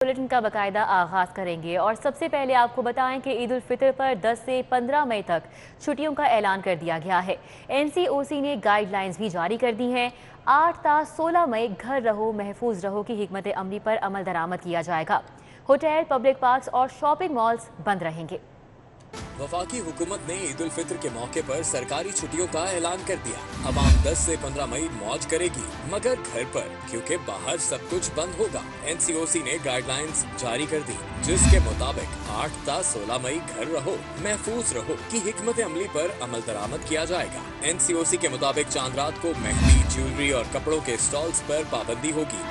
Bulletin का बाकायदा आगाज करेंगे और सबसे पहले आपको बताएं कि ईद उल फितर पर 10 से 15 मई तक छुट्टियों का ऐलान कर दिया गया है। एनसीओसी ने गाइडलाइंस भी जारी कर दी हैं। 8 ता 16 मई घर रहो महफूज रहो की हिकमत अमली पर अमल दरामद किया जाएगा। होटल, पब्लिक पार्क्स और शॉपिंग मॉल्स बंद रहेंगे। वफाकी हुकूमत ने ईद उल फितर के मौके पर सरकारी छुट्टियों का ऐलान कर दिया। अवाम 10 से 15 मई मौज करेगी, मगर घर पर, क्योंकि बाहर सब कुछ बंद होगा। एनसीओसी ने गाइडलाइंस जारी कर दी, जिसके मुताबिक 8 ता 16 मई घर रहो महफूज रहो की हिकमत अमली पर अमल दरामद किया जाएगा। एनसीओसी के मुताबिक चांद रात को मेहंदी, ज्वेलरी और कपड़ों के स्टॉल्स पर पाबंदी होगी।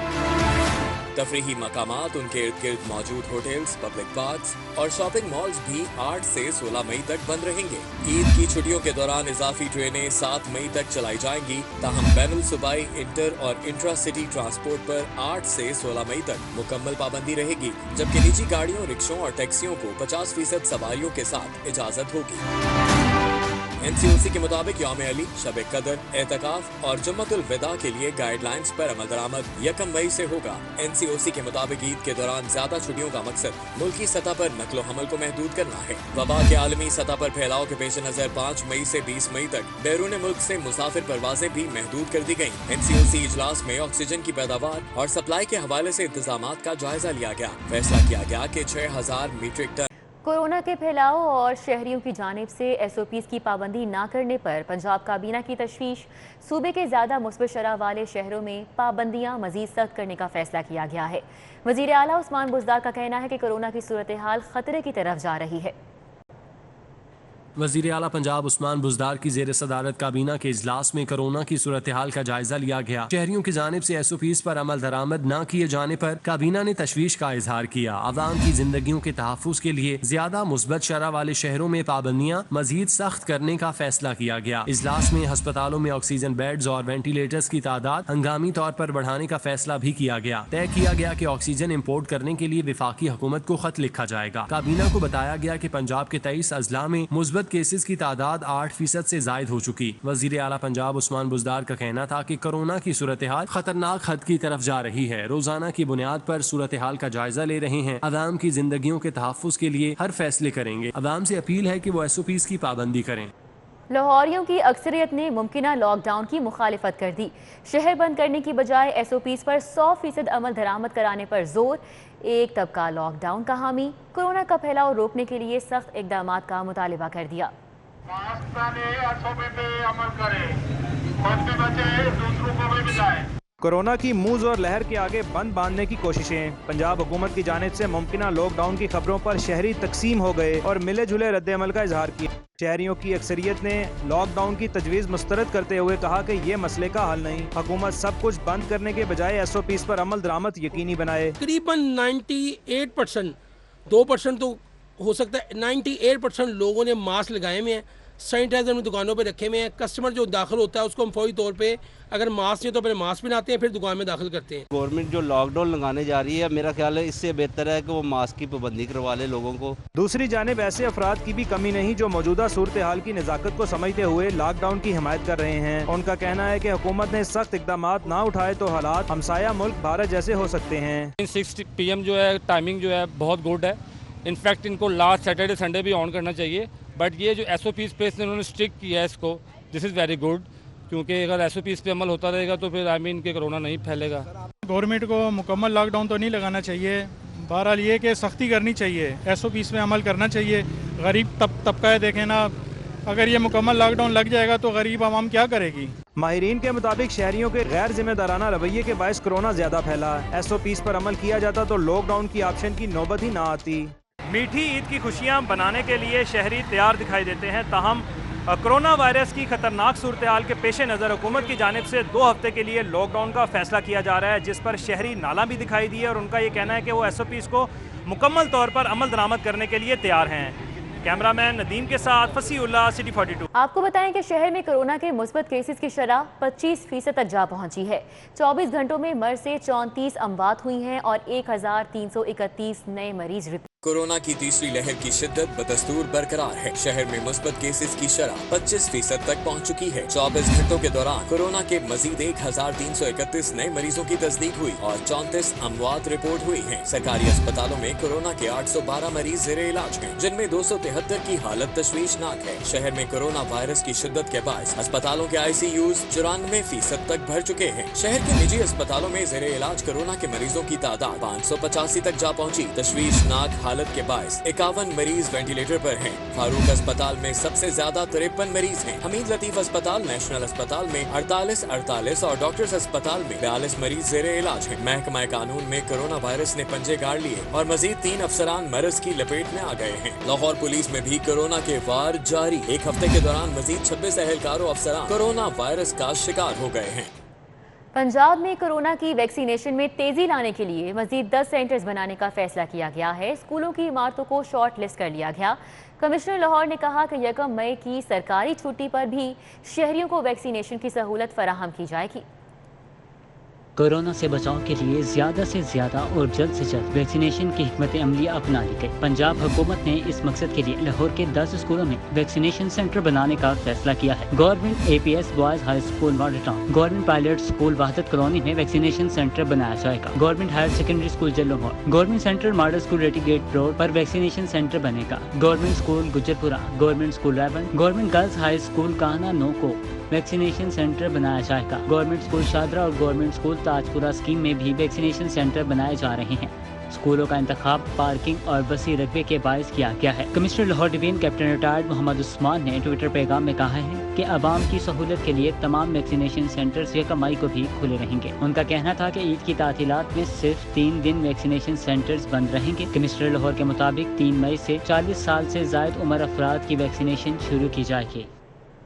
तफरीही मकामात, उनके इर्द गिर्द मौजूद होटल्स, पब्लिक पार्क्स और शॉपिंग मॉल्स भी 8 से 16 मई तक बंद रहेंगे। ईद की छुट्टियों के दौरान इजाफी ट्रेनें 7 मई तक चलाई जाएंगी। ताहम बैनुल सूबाई, इंटर और इंट्रा सिटी ट्रांसपोर्ट पर 8 से 16 मई तक मुकम्मल पाबंदी रहेगी, जबकि निजी गाड़ियों, रिक्शों और टैक्सियों को 50% सवारियों के साथ इजाजत होगी। एनसीओसी के मुताबिक यौम अली, शब कदर, एतकाफ और जुम्मतुल विदा के लिए गाइडलाइंस पर अमल दरामद 1 मई से होगा। एनसीओसी के मुताबिक ईद के दौरान ज्यादा छुट्टियों का मकसद मुल्की सतह पर नकलो हमल को महदूद करना है। वबा के आलमी सतह पर फैलाव के पेश नजर 5 मई से 20 मई तक बैरून मुल्क से मुसाफिर परवाजें भी महदूद कर दी गयी। एनसीओसी इजलास में ऑक्सीजन की पैदावार और सप्लाई के हवाले से इंतजाम का जायजा लिया गया। फैसला किया गया कि 6000 मीट्रिक टन कोरोना के फैलाव और शहरियों की जानिब से एसओपीज की पाबंदी ना करने पर पंजाब काबीना की तशवीश। सूबे के ज़्यादा मुस्बित शरह वाले शहरों में पाबंदियां मजीद सख्त करने का फैसला किया गया है। वज़ीर आला उस्मान बुज़दार का कहना है कि कोरोना की सूरत हाल खतरे की तरफ जा रही है। वज़ीर आला पंजाब उस्मान बुज़दार की ज़ेर सदारत काबीना के इजलास में कोरोना की सूरत हाल का जायजा लिया गया। शहरियों की जानिब से एसओपीज पर अमल दरामद न किए जाने पर काबीना ने तशवीश का इजहार किया। अवाम की जिंदगियों के तहफ़्फ़ुज़ के लिए ज्यादा मुस्बत शरह वाले शहरों में पाबंदियां मजीद सख्त करने का फैसला किया गया। इजलास में अस्पतालों में ऑक्सीजन बेड्स और वेंटिलेटर्स की तादाद हंगामी तौर पर बढ़ाने का फैसला भी किया गया। तय किया गया कि ऑक्सीजन इम्पोर्ट करने के लिए वफाकी हुकूमत को खत लिखा जाएगा। काबीना को बताया गया कि पंजाब के 23 अजला में मुस्बत केसेस की तादाद 8% से जायद हो चुकी। वजीर आला पंजाब उस्मान बुज़दार का कहना था कि कोरोना की सूरत हाल खतरनाक हद की तरफ जा रही है। रोजाना की बुनियाद पर सूरत हाल का जायजा ले रहे हैं। अवाम की जिंदगियों के तहफ़्फ़ुज़ के लिए हर फैसले करेंगे। अवाम से अपील है कि वो एसओपीज की पाबंदी करें। लाहौरियों की अक्सरियत ने मुमकिना लॉकडाउन की मुखालिफत कर दी। शहर बंद करने की बजाय एसओपीज पर 100% अमल दरामद कराने पर जोर। एक तबका लॉकडाउन का हामी कोरोना का फैलाव रोकने के लिए सख्त इकदाम का मुतालिबा कर दिया। कोरोना की मूज और लहर के आगे बंद बांधने की कोशिशें। पंजाब हुकूमत की जानिब से मुमकिना लॉकडाउन की खबरों पर शहरी तकसीम हो गए और मिले जुले रद्द अमल का इजहार किया। शहरियों की अक्सरियत ने लॉकडाउन की तजवीज़ मुस्तरद करते हुए कहा कि ये मसले का हल नहीं। हुकूमत सब कुछ बंद करने के बजाय एसओपीज पर अमल दरामद यकीनी बनाए। तकरीबन 98%, 2% तो हो सकता है, 98% लोगों ने मास्क लगाए हुए हैं, सैनिटाइजर में दुकानों पे रखे हुए हैं। कस्टमर जो दाखिल होता है उसको हम फौरी तौर पे अगर मास्क नहीं तो पहले मास्क पहनाते हैं, फिर दुकान में दाखिल करते हैं। गवर्नमेंट जो लॉकडाउन लगाने जा रही है, मेरा ख्याल है इससे बेहतर है कि वो मास्क की पाबंदी करवा ले लोगों को। दूसरी जानिब ऐसे अफराद की भी कमी नहीं जो मौजूदा सूरत हाल की नज़ाकत को समझते हुए लॉकडाउन की हिमायत कर रहे हैं। उनका कहना है कि हुकूमत ने सख्त इकदाम ना उठाए तो हालात हमसाया मुल्क भारत जैसे हो सकते हैं। 6 PM जो है टाइमिंग जो है बहुत गुड है। इनफैक्ट इनको लास्ट सैटरडे संडे भी ऑन करना चाहिए। बट ये जो एसओपीज पे इन्होंने स्ट्रिक्ट किया है इसको, दिस इज़ वेरी गुड, क्योंकि अगर एसओपीज पे अमल होता रहेगा तो फिर के कोरोना नहीं फैलेगा। गवर्नमेंट को मुकम्मल लॉकडाउन तो नहीं लगाना चाहिए, बहरहाल ये कि सख्ती करनी चाहिए, एसओपीज में अमल करना चाहिए। गरीब तबका है, देखें ना, अगर ये मुकम्मल लॉकडाउन लग जाएगा तो गरीब आवाम क्या करेगी। माहिरीन के मुताबिक शहरियों के गैर जिम्मेदाराना रवैये के बायस कोरोना ज्यादा फैला। एसओपीज पर अमल किया जाता तो लॉकडाउन की ऑप्शन की नौबत ही ना आती। मीठी ईद की खुशियां बनाने के लिए शहरी तैयार दिखाई देते हैं, ताहम कोरोना वायरस की खतरनाक सूरत हाल के पेश नज़र हुकूमत की जानिब से 2 हफ्ते के लिए लॉकडाउन का फैसला किया जा रहा है, जिस पर शहरी नाला भी दिखाई दी है और उनका ये कहना है कि वो एसओपीज़ को मुकम्मल तौर पर अमल दरामद करने के लिए तैयार हैं। कैमरामैन नदीम के साथ फसीउल्लाह, सिटी 42। आपको बताएं कि शहर में कोरोना के मुस्बत केसेस की शरह 25% तक जा पहुंची है। 24 घंटों में मर्ज से 34 अमवात हुई हैं और 1331 नए मरीज कोरोना की तीसरी लहर की शिद्दत बदस्तूर बरकरार है। शहर में मुस्बत केसेस की शरह 25% तक पहुंच चुकी है। 24 घंटों के दौरान कोरोना के मजीद 1331 नए मरीजों की तस्दीक हुई और 34 अमवात रिपोर्ट हुई हैं। सरकारी अस्पतालों में कोरोना के 812 मरीज ज़ेरे इलाज हैं, जिनमें 273 की हालत तशवीशनाक है। शहर में कोरोना वायरस की शिद्दत के बायस अस्पतालों के ICUs 94% तक भर चुके हैं। शहर के निजी अस्पतालों में ज़ेरे इलाज कोरोना के मरीजों की तादाद 585 तक जा पहुंची। तशवीशनाक हालत के बायस 51 मरीज वेंटिलेटर पर हैं। फारूक अस्पताल में सबसे ज्यादा 53 मरीज हैं। हमीद लतीफ अस्पताल, नेशनल अस्पताल में 48 और डॉक्टर्स अस्पताल में 42 मरीज ज़ेरे इलाज हैं। महकमा कानून में कोरोना वायरस ने पंजे गाड़ लिए और मजीद 3 अफसरान मरज की लपेट में आ गए हैं। लाहौर पुलिस में भी कोरोना के वार जारी। एक हफ्ते के दौरान मजीद 26 अहलकारों अफसरान कोरोना वायरस का शिकार हो गए हैं। पंजाब में कोरोना की वैक्सीनेशन में तेजी लाने के लिए मजीद 10 सेंटर्स बनाने का फैसला किया गया है। स्कूलों की इमारतों को शॉर्ट लिस्ट कर लिया गया। कमिश्नर लाहौर ने कहा कि 1 मई की सरकारी छुट्टी पर भी शहरियों को वैक्सीनेशन की सहूलत फराहम की जाएगी। कोरोना से बचाव के लिए ज्यादा से ज्यादा और जल्द से जल्द वैक्सीनेशन की हिकमत अमली अपना ली गई। पंजाब हुकूमत ने इस मकसद के लिए लाहौर के 10 स्कूलों में वैक्सीनेशन सेंटर बनाने का फैसला किया है। Government APS boys high school model town, government pilot school Wahdat colony में वैक्सीनेशन सेंटर बनाया जाएगा। Government higher secondary school Jallomor, government central model school Reti gate road पर वैक्सीनेशन सेंटर बनेगा। Government school Gujarpura, government school Rewan, government girls high school काना नो को vaccination centre बनाया जाएगा। गवर्नमेंट स्कूल शादरा और गवर्नमेंट स्कूल ताजपुरा स्कीम में भी वैक्सीनेशन सेंटर बनाए जा रहे हैं। स्कूलों का इंतखाब पार्किंग और वसी रकबे के बायस किया गया है। Commissioner Lahore division captain retired Mohammad Usman ने ट्विटर पैगाम में कहा है कि आवाम की सहूलत के लिए तमाम वैक्सीनेशन सेंटर्स 1 मई को भी खुले रहेंगे। उनका कहना था कि ईद की तातीलात में सिर्फ 3 दिन वैक्सीनेशन सेंटर्स बंद रहेंगे। कमिश्नर लाहौर के मुताबिक 3 मई से 40 साल से जायद उम्र अफराद की वैक्सीनेशन शुरू की जाएगी।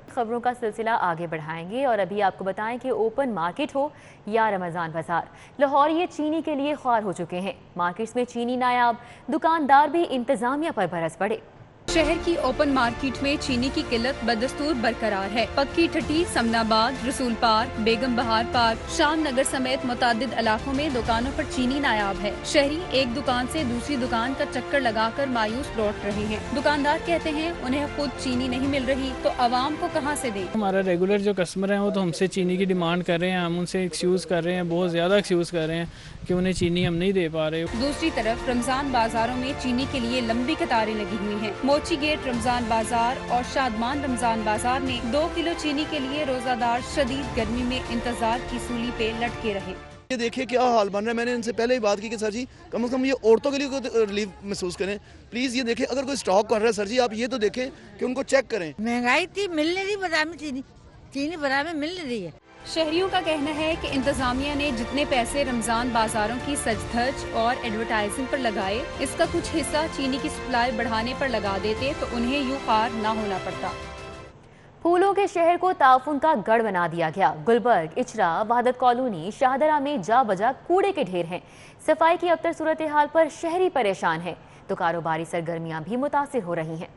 खबरों का सिलसिला आगे बढ़ाएंगे और अभी आपको बताएं कि ओपन मार्केट हो या रमज़ान बाजार, लाहौर ये चीनी के लिए ख्वार हो चुके हैं। मार्केट्स में चीनी नायाब, दुकानदार भी इंतजामिया पर बरस पड़े। शहर की ओपन मार्केट में चीनी की किल्लत बदस्तूर बरकरार है। पक्की ठट्टी, समनाबाद, रसूल पार्क, बेगम बहार पार्क, शाम नगर समेत मुतादिद इलाकों में दुकानों पर चीनी नायाब है। शहरी एक दुकान से दूसरी दुकान का चक्कर लगाकर मायूस लौट रहे हैं। दुकानदार कहते हैं उन्हें खुद चीनी नहीं मिल रही तो आवाम को कहां से दें। हमारा रेगुलर जो कस्टमर हैं वो तो हमसे चीनी की डिमांड कर रहे हैं, हम उनसे एक्सक्यूज़ कर रहे हैं, बहुत ज़्यादा एक्सक्यूज़ कर रहे हैं कि उन्हें चीनी हम नहीं दे पा रहे। दूसरी तरफ रमजान बाजारों में चीनी के लिए लंबी कतारें लगी हुई हैं। मोची गेट रमजान बाजार और शादमान रमजान बाजार में 2 किलो चीनी के लिए रोजादार शदीद गर्मी में इंतजार की सूली पे लटके रहे। ये देखिए क्या हाल बन रहा है। मैंने इनसे पहले ही बात की कि सर जी कम से कम ये औरतों के लिए रिलीफ महसूस करें प्लीज़। ये देखें अगर कोई स्टॉक कर रहा है सर जी, आप ये तो देखें कि उनको चेक करें। महंगाई थी, मिल नहीं रही बाजार में चीनी बाजार में मिल नहीं रही है। शहरियों का कहना है कि इंतजामिया ने जितने पैसे रमजान बाजारों की सज धज और एडवर्टाइजिंग पर लगाए, इसका कुछ हिस्सा चीनी की सप्लाई बढ़ाने पर लगा देते तो उन्हें यूं ख़ार न होना पड़ता। फूलों के शहर को ताउन का गढ़ बना दिया गया। गुलबर्ग, इचरा, वहदत कॉलोनी, शाहदरा में जा बजा कूड़े के ढेर हैं। सफाई की अबतर सूरत हाल पर शहरी परेशान है तो कारोबारी सरगर्मियां भी मुतासिर हो रही हैं।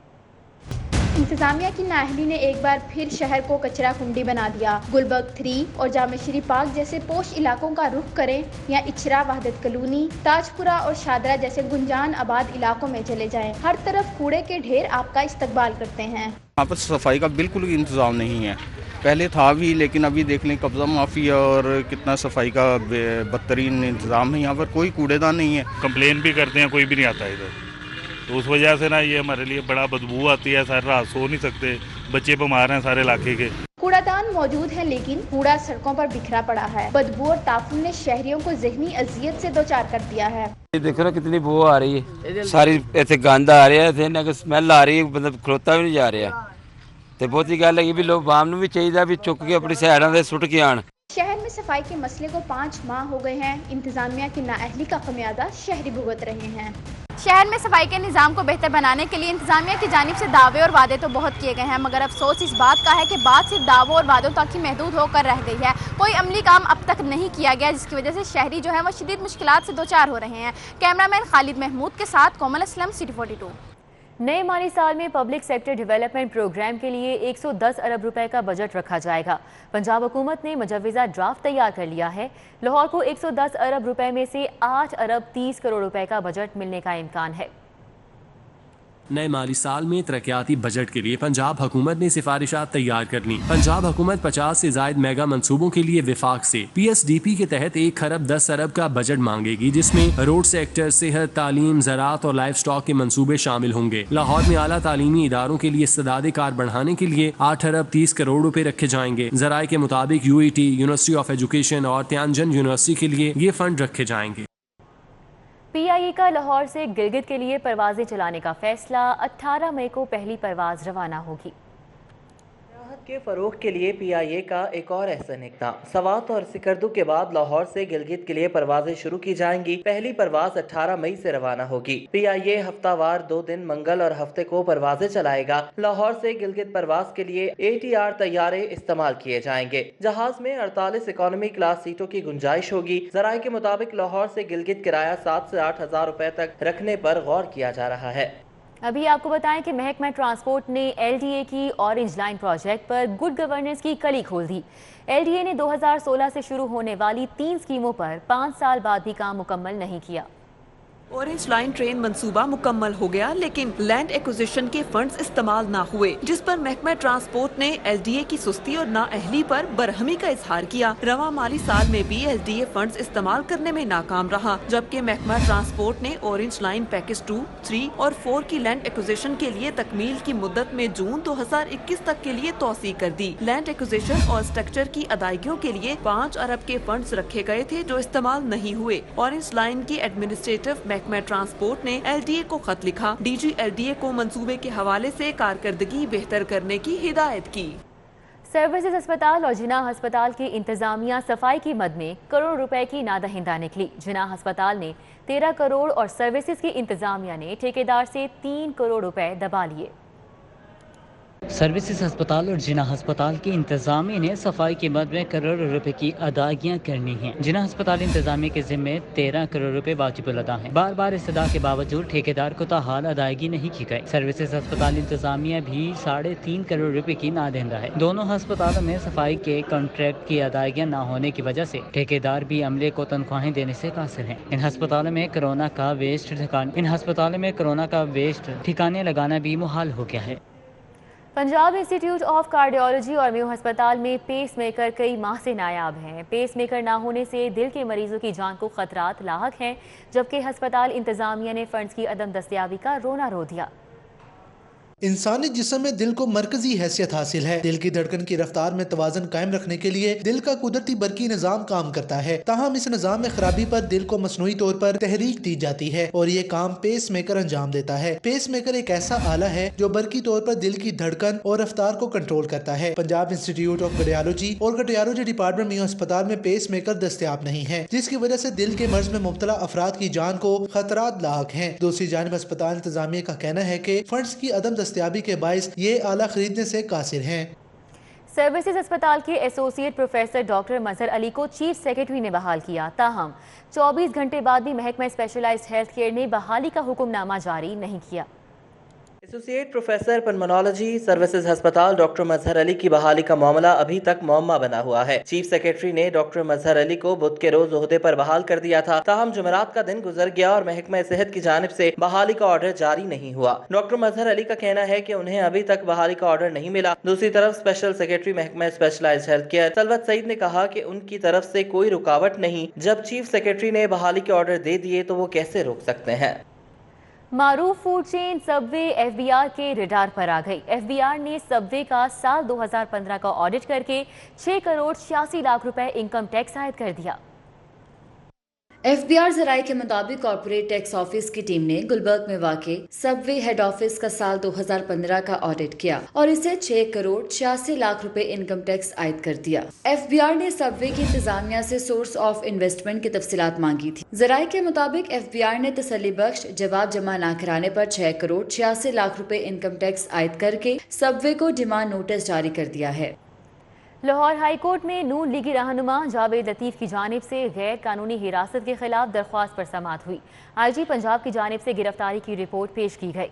इंतजामिया की नाअहली ने एक बार फिर शहर को कचरा कुंडी बना दिया। गुलबर्ग 3 और जामेश्वरी पार्क जैसे पोश इलाकों का रुख करें या इचरा, वहदत कॉलोनी, ताजपुरा और शादरा जैसे गुंजान आबाद इलाकों में चले जाएं, हर तरफ कूड़े के ढेर आपका इस्तकबाल करते हैं। यहाँ पर सफाई का बिल्कुल इंतजाम नहीं है। पहले था भी, लेकिन अभी देख लें कब्जा माफी और कितना सफाई का बदतरीन इंतजाम है। यहाँ पर कोई कूड़ेदान नहीं है। कंप्लेन भी करते हैं, कोई भी नहीं आता इधर, तो उस वजह से ना ये हमारे लिए बड़ा बदबू आती है। सारी रात सो नहीं सकते, बच्चे बीमार हैं सारे इलाके के। कूड़ादान मौजूद है लेकिन कूड़ा सड़कों पर बिखरा पड़ा है। बदबू और ताफुन ने शहरियों को ज़हनी अजियत से दो-चार कर दिया है। ये देखो ना कितनी बू आ रही है, सारी ऐसे गंद आ रहा है, ना स्मैल आ रही है, मतलब खलोता भी नहीं जा रहा। तो बहुत ही गल है भी लोग आवाम को भी चाहिए भी चुक के अपनी साइडों से सुट के आन। शहर में सफाई के मसले को 5 माह हो गए हैं। इंतजामिया की नाअहली का खमियाजा शहरी भुगत रहे हैं। शहर में सफाई के निज़ाम को बेहतर बनाने के लिए इंतजामिया की जानिब से दावे और वादे तो बहुत किए गए हैं, मगर अफसोस इस बात का है कि बात सिर्फ दावों और वादों तक ही महदूद होकर रह गई है। कोई अमली काम अब तक नहीं किया गया, जिसकी वजह से शहरी जो है वो शदीद मुश्किलात से दो चार हो रहे हैं। कैमरामैन खालिद महमूद के साथ कोमल असलम, सिटी 42। नए माली साल में पब्लिक सेक्टर डेवलपमेंट प्रोग्राम के लिए 110 अरब रुपए का बजट रखा जाएगा। पंजाब हुकूमत ने मुजव्वज़ा ड्राफ्ट तैयार कर लिया है। लाहौर को 110 अरब रुपए में से 8 अरब 30 करोड़ रुपए का बजट मिलने का इम्कान है। नए माली साल में तरक्याती बजट के लिए पंजाब हुकूमत ने सिफारिशात तैयार कर ली। पंजाब हुकूमत 50 से ज्यादा मेगा मंसूबों के लिए विफाक से PSDP के तहत 1 खरब 10 अरब का बजट मांगेगी, जिसमें रोड सेक्टर, सेहत, तालीम, ज़राअत और लाइफ स्टॉक के मंसूबे शामिल होंगे। लाहौर में आला तालीमी इदारों के लिए इस्तेदाद कार बढ़ाने के लिए 8 अरब 30 करोड़ रुपए रखे जाएंगे। ज़राए के मुताबिक UET, यूनिवर्सिटी ऑफ एजुकेशन और त्यानजन यूनिवर्सिटी के लिए ये फंड रखे जाएंगे। PIA का लाहौर से गिलगित के लिए परवाजें चलाने का फैसला, 18 मई को पहली परवाज रवाना होगी। के फरोग के लिए PIA का एक और अहसन इक़दाम। सवात और सिकरदू के बाद लाहौर से गिलगित के लिए परवाजें शुरू की जाएंगी। पहली परवाज 18 मई से रवाना होगी। PIA हफ्तावार 2 दिन मंगल और हफ्ते को परवाजें चलाएगा। लाहौर से गिलगित परवाज के लिए ATR तैयारे इस्तेमाल किए जाएंगे। जहाज में 48 इकोनॉमी क्लास सीटों की गुंजाइश होगी। जराये के मुताबिक लाहौर से गिलगित किराया 7 से 8 हजार रुपए तक रखने पर गौर किया जा रहा है। अभी आपको बताएं कि महकमा ट्रांसपोर्ट ने LDA की ऑरेंज लाइन प्रोजेक्ट पर गुड गवर्नेंस की कली खोल दी। LDA ने 2016 से शुरू होने वाली 3 स्कीमों पर 5 साल बाद भी काम मुकम्मल नहीं किया। ऑरेंज लाइन ट्रेन मंसूबा मुकम्मल हो गया, लेकिन लैंड एक्विजिशन के फंड्स इस्तेमाल ना हुए, जिस पर महकमा ट्रांसपोर्ट ने LDA की सुस्ती और नाअहली पर बरहमी का इजहार किया। रवा माली साल में भी LDA फंड्स इस्तेमाल करने में नाकाम रहा, जबकि महकमा ट्रांसपोर्ट ने ऑरेंज लाइन पैकेज 2, 3 और 4 की लैंड एक्विजिशन के लिए तकमील की मुद्दत में जून 2021 तक के लिए तौसी कर दी। लैंड एक्विजिशन और स्ट्रक्चर की अदायगियों के लिए 5 अरब के फंड्स रखे गए थे, जो इस्तेमाल नहीं हुए। ऑरेंज लाइन की एडमिनिस्ट्रेटिव महकमा ट्रांसपोर्ट ने LDA को खत लिखा। DG LDA को मंसूबे के हवाले से कारकर्दगी बेहतर करने की हिदायत की। सर्विसेज अस्पताल और जिनाह अस्पताल की इंतजामिया सफाई की मद में करोड़ रुपए की नादहिंदा निकली। जिनाह अस्पताल ने 13 करोड़ और सर्विसेज की इंतजामिया ने ठेकेदार से 3 करोड़ रुपए दबा लिए। सर्विसेज अस्पताल और जिनाह अस्पताल की इंतजामिया ने सफाई की मद में करोड़ रुपए की अदायगियां करनी हैं। जिनाह अस्पताल इंतजामिया के जिम्मे 13 करोड़ रुपए वाजिबुल अदा हैं। बार बार इस्तदा के बावजूद ठेकेदार को ताहाल अदायगी नहीं की गई। सर्विसेज अस्पताल इंतजामिया भी 3.5 करोड़ रुपए की नादहिंदा है। दोनों अस्पतालों में सफाई के कॉन्ट्रैक्ट की अदायगियां न होने की वजह से ठेकेदार भी अमले को तनख्वाहें देने से कासिर हैं। इन अस्पतालों में कोरोना का वेस्ट ठिकाने लगाना भी मुहाल हो गया है। पंजाब इंस्टीट्यूट ऑफ कार्डियोलॉजी और मेयो अस्पताल में पेस मेकर कई माह से नायाब हैं। पेस मेकर ना होने से दिल के मरीजों की जान को खतरात लाहक हैं, जबकि अस्पताल इंतजामिया ने फंड्स की अदम दस्तयाबी का रोना रो दिया। इंसानी जिस्म में दिल को मरकजी हैसियत हासिल है। दिल की धड़कन की रफ्तार में तवाज़न कायम रखने के लिए दिल का कुदरती बरकी निज़ाम काम करता है। ताहम इस निज़ाम में खराबी पर दिल को मसनूई तौर पर तहरीक दी जाती है और ये काम पेस मेकर अंजाम देता है। पेस मेकर एक ऐसा आला है जो बरकी तौर पर दिल की धड़कन और रफ्तार को कंट्रोल करता है। पंजाब इंस्टीट्यूट ऑफ कार्डियोलॉजी और कार्डियोलॉजी डिपार्टमेंट मेयो अस्पताल में पेस मेकर दस्तयाब नहीं है, जिसकी वजह से दिल के मर्ज में मुब्तला अफराद की जान को खतरात लाक है। दूसरी जानिब अस्पताल इंतजामिया का कहना है कि फंड्स की अदम दस्तयाबी के बाइस ये आला खरीदने से कासिर हैं। सर्विसेज अस्पताल के एसोसिएट प्रोफेसर डॉक्टर मजहर अली को चीफ सेक्रेटरी ने बहाल किया। ताहम 24 घंटे बाद भी महकमा स्पेशलाइज्ड हेल्थ केयर ने बहाली का हुक्मनामा जारी नहीं किया। एसोसिएट प्रोफेसर पल्मोनोलॉजी सर्विसेज अस्पताल डॉक्टर मजहर अली की बहाली का मामला अभी तक मुअम्मा बना हुआ है। चीफ सेक्रेटरी ने डॉक्टर मजहर अली को बुध के रोज ओहदे पर बहाल कर दिया था। ताहम जुमेरात का दिन गुजर गया और महकमा सेहत की जानिब से बहाली का ऑर्डर जारी नहीं हुआ। डॉक्टर मजहर अली का कहना है कि उन्हें अभी तक बहाली का ऑर्डर नहीं मिला। दूसरी तरफ स्पेशल सेक्रेटरी महकमा स्पेशलाइज्ड हेल्थ केयर तलवत सईद ने कहा कि उनकी तरफ से कोई रुकावट नहीं। जब चीफ सेक्रेटरी ने बहाली के ऑर्डर दे दिए तो वो कैसे रोक सकते हैं। मारूफ फूड चेन सबवे FBR के रडार पर आ गई। FBR ने सबवे का साल 2015 का ऑडिट करके 6 करोड़ 86 लाख रुपए इनकम टैक्स आयद कर दिया। FBR ज़राए के मुताबिक कॉर्पोरेट टैक्स ऑफिस की टीम ने गुलबर्ग में वाक़े सबवे हेड ऑफिस का साल 2015 का ऑडिट किया और इसे 6 करोड़ 86 लाख रुपए इनकम टैक्स आयद कर दिया। FBR ने सबवे की इंतजामिया से सोर्स ऑफ इन्वेस्टमेंट की तफसीलात मांगी थी। ज़राए के मुताबिक FBR ने तसल्ली बख्श जवाब जमा न कराने पर 6 करोड़ 86 लाख रुपए इनकम टैक्स आयद करके सबवे को डिमांड नोटिस जारी कर दिया है। लाहौर हाई कोर्ट में नून लीगी रहनुमा जावेद लतीफ की जानिब से गैर कानूनी हिरासत के खिलाफ दरख्वास्त पर समाअत हुई। IG पंजाब की जानिब से गिरफ्तारी की रिपोर्ट पेश की गई।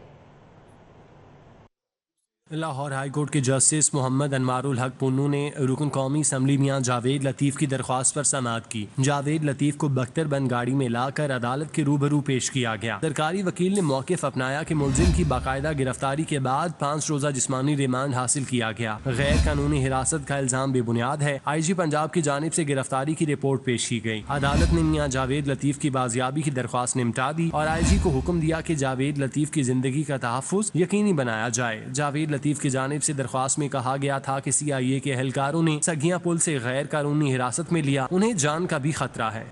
لاہور ہائی کورٹ کے جسٹس محمد انوار الحق پنو نے رکن قومی اسمبلی میاں جاوید لطیف کی درخواست پر سماعت کی۔ جاوید لطیف کو بختر بند گاڑی میں لا کر عدالت کے روبرو پیش کیا گیا۔ سرکاری وکیل نے موقف اپنایا کہ ملزم کی باقاعدہ گرفتاری کے بعد 5 روزہ جسمانی ریمانڈ حاصل کیا گیا۔ غیر قانونی حراست کا الزام بے بنیاد ہے۔ آئی جی پنجاب کی جانب سے گرفتاری کی رپورٹ پیش کی گئی۔ عدالت نے میاں جاوید لطیف کی بازیابی کی درخواست نمٹا دی اور آئی جی کو حکم دیا کہ جاوید لطیف کی زندگی کا تحفظ یقینی بنایا جائے۔ جاوید لطیف کی جانب سے درخواست میں کہا گیا تھا کہ سی آئی اے کے اہلکاروں نے سگیاں پل سے غیر قانونی حراست میں لیا، انہیں جان کا بھی خطرہ ہے۔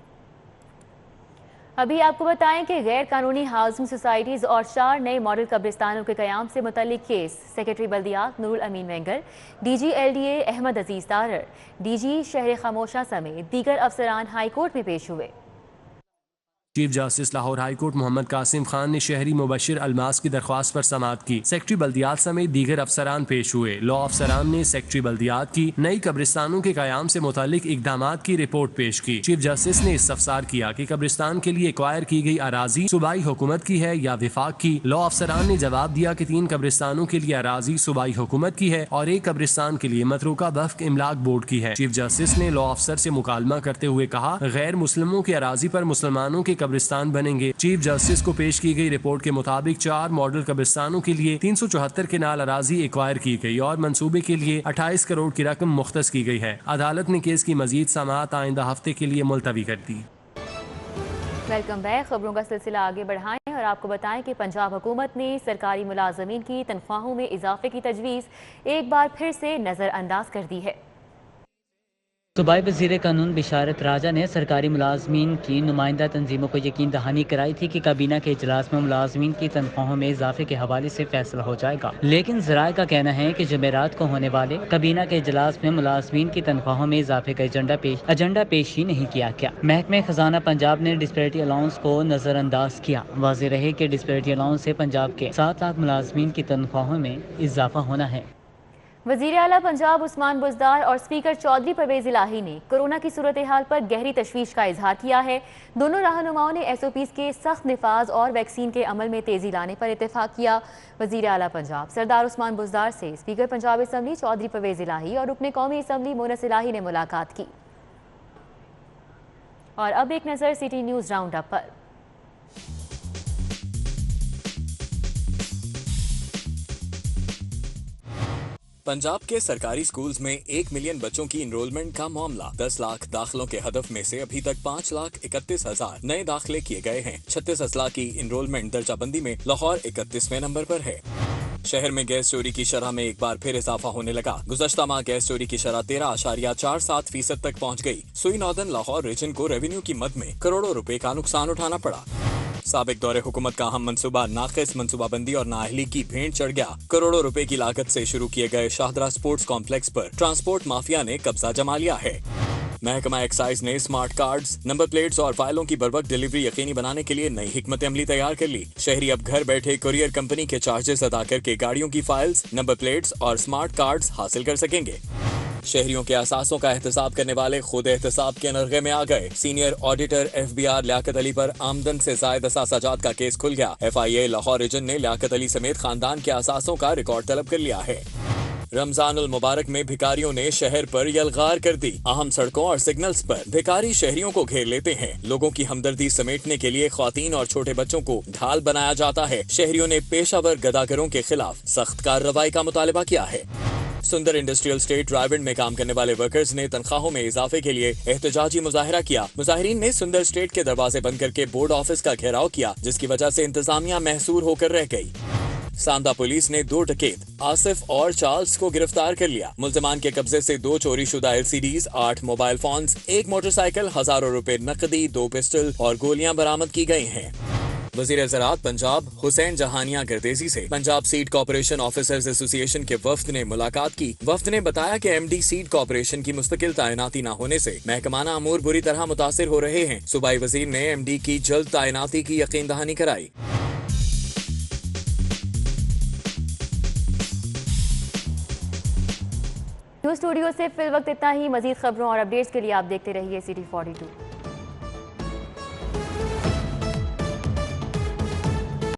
ابھی آپ کو بتائیں کہ غیر قانونی ہاؤسنگ سوسائٹیز اور 4 نئے ماڈل قبرستانوں کے قیام سے متعلق کیس سیکرٹری بلدیات نور الامین وینگر، D G L D A Ahmad Aziz Tarar, D G شہر خاموشہ سمیت دیگر افسران ہائی کورٹ میں پیش ہوئے۔ Chief justice Lahore high court Muhammad Qasim Khan نے شہری مبشر الماس کی درخواست پر سماعت کی۔ سیکرٹری بلدیات سمیت دیگر افسران پیش ہوئے۔ لا افسران نے سیکرٹری بلدیات کی نئی قبرستانوں کے قیام سے متعلق اقدامات کی رپورٹ پیش کی۔ چیف جسٹس نے استفسار کیا کہ قبرستان کے لیے ایکوائر کی گئی اراضی صوبائی حکومت کی ہے یا وفاق کی۔ لا افسران نے جواب دیا کہ 3 قبرستانوں کے لیے اراضی صوبائی حکومت کی ہے اور 1 قبرستان کے لیے متروکہ وقف املاک بورڈ کی ہے۔ چیف جسٹس نے لا افسر سے مکالمہ کرتے ہوئے کہا غیر مسلموں کی اراضی پر مسلمانوں کے قبرستان بنیں گے۔ چیف جسٹس کو پیش کی گئی رپورٹ کے مطابق 4 ماڈل قبرستانوں کے لیے 374 کنال اراضی ایکوائر کی گئی اور منصوبے کے لیے 28 کروڑ کی رقم مختص کی گئی ہے۔ عدالت نے کیس کی مزید سماعت آئندہ ہفتے کے لیے ملتوی کر دی۔ Welcome back. خبروں کا سلسلہ آگے بڑھائیں اور آپ کو بتائیں کہ پنجاب حکومت نے سرکاری ملازمین کی تنخواہوں میں اضافے کی تجویز ایک بار پھر سے نظر انداز کر دی ہے۔ صوبائی وزیر قانون بشارت راجہ نے سرکاری ملازمین کی نمائندہ تنظیموں کو یقین دہانی کرائی تھی کہ کابینہ کے اجلاس میں ملازمین کی تنخواہوں میں اضافے کے حوالے سے فیصلہ ہو جائے گا، لیکن ذرائع کا کہنا ہے کہ جمعرات کو ہونے والے کابینہ کے اجلاس میں ملازمین کی تنخواہوں میں اضافے کا ایجنڈا پیش ہی نہیں کیا گیا۔ محکمہ خزانہ پنجاب نے ڈسپیرٹی الاؤنس کو نظر انداز کیا۔ واضح رہے کہ ڈسپیرٹی الاؤنس سے پنجاب کے 7 لاکھ ملازمین کی تنخواہوں میں اضافہ ہونا ہے۔ وزیر اعلیٰ پنجاب عثمان بزدار اور اسپیکر چودھری پرویز الہی نے کورونا کی صورتحال پر گہری تشویش کا اظہار کیا ہے۔ دونوں رہنماؤں نے ایس او پیز کے سخت نفاذ اور ویکسین کے عمل میں تیزی لانے پر اتفاق کیا۔ وزیر اعلیٰ پنجاب سردار عثمان بزدار سے اسپیکر پنجاب اسمبلی چودھری پرویز الہی اور رکن قومی اسمبلی مونس الہی نے ملاقات کی۔ اور اب ایک نظر سٹی نیوز راؤنڈ اپ پر۔ پنجاب کے سرکاری سکولز میں 1 ملین بچوں کی انرولمنٹ کا معاملہ۔ 10 لاکھ داخلوں کے ہدف میں سے ابھی تک 5,31,000 نئے داخلے کیے گئے ہیں۔ 36 اضلاع کی انرولمنٹ درجہ بندی میں لاہور 31ویں نمبر پر ہے۔ شہر میں گیس چوری کی شرح میں ایک بار پھر اضافہ ہونے لگا۔ گزشتہ ماہ گیس چوری کی شرح 13.47% تک پہنچ گئی۔ سوئی ناردرن لاہور ریجن کو ریونیو کی مد میں کروڑوں روپے کا نقصان اٹھانا پڑا۔ سابق دور حکومت کا اہم منصوبہ ناقص منصوبہ بندی اور نااہلی کی بھینٹ چڑھ گیا۔ کروڑوں روپے کی لاگت سے شروع کیے گئے شاہدرہ سپورٹس کمپلیکس پر ٹرانسپورٹ مافیا نے قبضہ جما لیا ہے۔ محکمہ ایکسائز نے اسمارٹ کارڈز، نمبر پلیٹس اور فائلوں کی بروقت ڈیلیوری یقینی بنانے کے لیے نئی حکمت عملی تیار کر لی۔ شہری اب گھر بیٹھے کوریئر کمپنی کے چارجز ادا کر کے گاڑیوں کی فائلز، نمبر پلیٹس اور اسمارٹ کارڈز حاصل کر سکیں گے۔ شہریوں کے اثاثوں کا احتساب کرنے والے خود احتساب کے نرغے میں آ گئے۔ Senior auditor FBR Liaquat Ali پر آمدن سے زائد اثاثہ جات کا کیس کھل گیا۔ FIA لاہور ریجن نے لیاقت علی سمیت خاندان کے اثاثوں کا ریکارڈ طلب کر لیا ہے۔ رمضان المبارک میں بھکاریوں نے شہر پر یلغار کر دی۔ اہم سڑکوں اور سگنلز پر بھکاری شہریوں کو گھیر لیتے ہیں۔ لوگوں کی ہمدردی سمیٹنے کے لیے خواتین اور چھوٹے بچوں کو ڈھال بنایا جاتا ہے۔ شہریوں نے پیشہ ور گداگروں کے خلاف سخت کارروائی کا مطالبہ کیا ہے۔ سندر انڈسٹریل اسٹیٹ ڈرائیونڈ میں کام کرنے والے ورکرز نے تنخواہوں میں اضافے کے لیے احتجاجی مظاہرہ کیا۔ مظاہرین نے سندر اسٹیٹ کے دروازے بند کر کے بورڈ آفس کا گھیراؤ کیا، جس کی وجہ سے انتظامیہ محصور ہو کر رہ گئی۔ ساندہ پولیس نے 2 ڈکیت آصف اور چارلز کو گرفتار کر لیا۔ ملزمان کے قبضے سے 2 چوری شدہ LCDs، 8 mobile phones, 1 motor cycle, ہزاروں روپے نقدی، 2 پسٹل اور گولیاں برآمد کی گئی ہیں۔ وزیر زراعت پنجاب حسین جہانیاں گردیزی سے پنجاب سیڈ کارپوریشن آفیسرز ایسوسی ایشن کے وفد نے ملاقات کی۔ وفد نے بتایا کہ MD سیڈ کارپوریشن کی مستقل تعیناتی نہ ہونے سے محکمانہ امور بری طرح متاثر ہو رہے ہیں۔ صوبائی وزیر نے MD کی جلد تعیناتی کی یقین دہانی کرائی۔ نیوز اسٹوڈیو سے فی الوقت اتنا ہی۔ مزید خبروں اور اپڈیٹس کے لیے آپ دیکھتے رہیے City 42۔